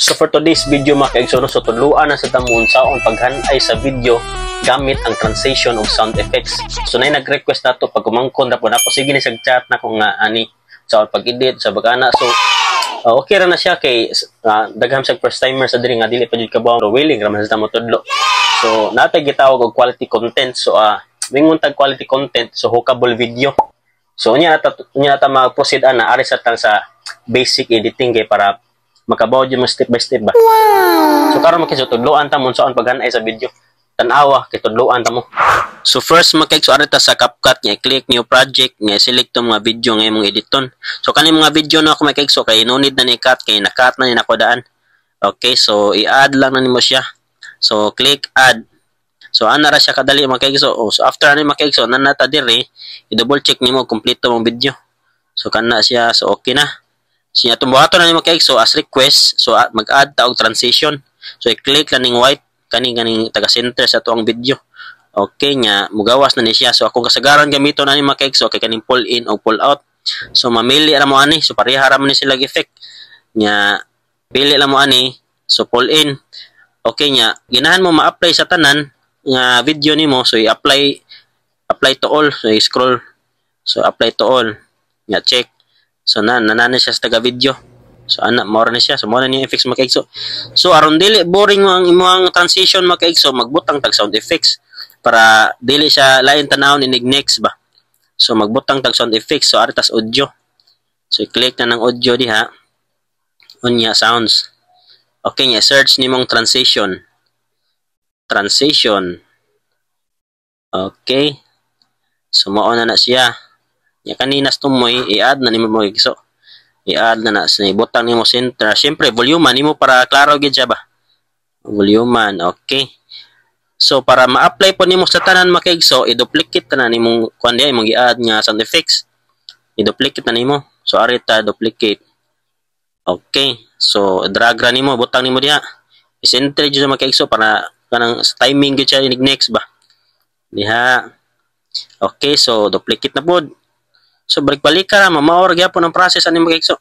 So for today's video mga kaigsoon, so tuluan na sa tamuon saon paghanay sa video gamit ang transition of sound effects. So nay nag-request nato pag kumangkon na po na sige ni sag-chat na ko nga ani sa pag-edit sa bagana. So okay ra na siya kay dagham sa first timer sa diri nga dili pa jud kabaw willing ra man sa tamo tudlo. So natay gitawag og quality content. So mingon tag quality content so hookable video. So unya nata mag-proceed ana ari sa tang sa basic editing kay para makabaw jud mo step by step ba. Wow. So karon makita tudloan ta mon saon paghanay sa video. Tan-awa kay tudloan ta mo. So first makig so arita sa CapCut nga i-click new project nga select tong mga video nga imong editon. So kani mga video na ako makig so kay no need na ni cut kay na-cut na ni nako daan. Okay, so i-add lang na nimo siya. So click add. So ana ra siya kadali makig so after ani makig so nanata diri i-double check nimo kompleto mong video. So kana siya so okay na. So niya tumbuhato na ni makig so as request so mag-add ta og transition. So i-click lang ning white kaning taga center sa tuang video. Okay nya mugawas na ni siya. So akong kasagaran gamiton ani makig so kay kaning pull in o pull out. So mamili ra mo ani so pareha ra man ni sila effect. Nya pili lang mo ani so pull in. Okay nya ginahan mo ma-apply sa tanan nga video nimo so i-apply to all. So i-scroll so apply to all. Nya check. So nanana siya sa taga video. So ana mo na siya. So mo na ni effects makaigso. So aron dili boring mo ang imong transition makaigso magbutang tag sound effects para dili siya lain tanawon inig next ba. So magbutang tag sound effects so artas audio. So i-click na ng audio diha. Unya sounds. Okay nya search nimong transition. Okay. So mao na siya. Ya kaninas tumoy i-add na nimo mo igso. I-add na sa butang nimo center. Syempre volume nimo para klaro gid siya ba. Volume okay. So para ma-apply po nimo sa tanan makaigso, i-duplicate na nimong kuan diay imong i-add nga sound effects. I-duplicate na nimo. So arita duplicate. Okay. So drag ra nimo butang nimo diha. I-center jud sa makaigso para kanang timing gid siya inig next ba. Diha. Okay, so duplicate na pod. So balik-balik ka na, mamaor gyapon ang process ani magigso.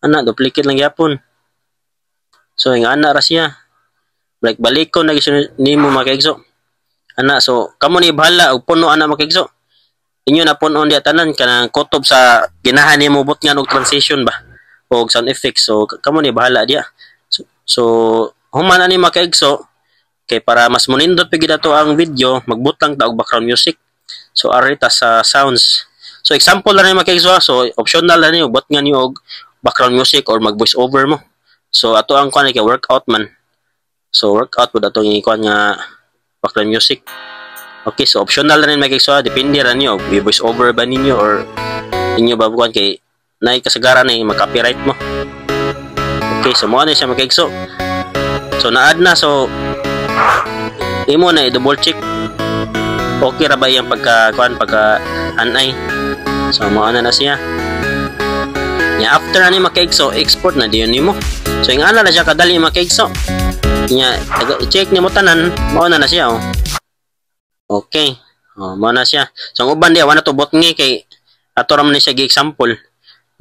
Ana, duplicate lang gyapon. So nga ana ra siya. Balik-balik ko nimo magigso. Ana, so kamo ni bahala og puno ana magigso. Inyo na punon diya tanan kanang kutob sa ginahan nimo bot nga og transition ba og sound effects. So kamo ni bahala diya. So human ani magigso kay para mas munindot pigid ato ang video, magbutang ta og background music. So arita sa sounds. So example lang ni makigso so optional lang ni bot nga niyo og background music or mag voice over mo. So ato ang kuan kay workout man. So workout pud ato ng kuan nga background music. Okay, so optional lang ni makigso depende ra niyo og voice over ba ninyo or inyo ba kuan kay nay kasagaran ni mag-copyright mo. Okay, so mo na siya makigso. So na-add na so imo na i-double check. Okay ra ba yung pagka anay. So mo na siya. Nya after ani makaigso export na diyon nimo. So ing ana na siya kadali makaigso. Nya i-check nimo tanan, mo na siya oh. Okay. Mo na siya. So ang uban diya wala to bot ngi kay ato ra man ni siya gi-example.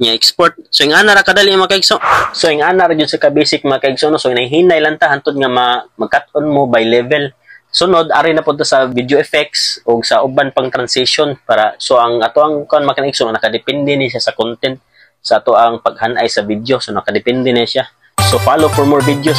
Nya export. So ing ana ra kadali makaigso. So ing ana ra jud sa ka basic makaigso no. So nahinay lang ta hantod nga mag-cut on mo by level. Sunod ari na punta sa video effects o sa uban pang transition para so ang ato ang kon makaigso nakadepende ni siya sa content sa ato ang paghanay sa video so nakadepende na siya. So follow for more videos.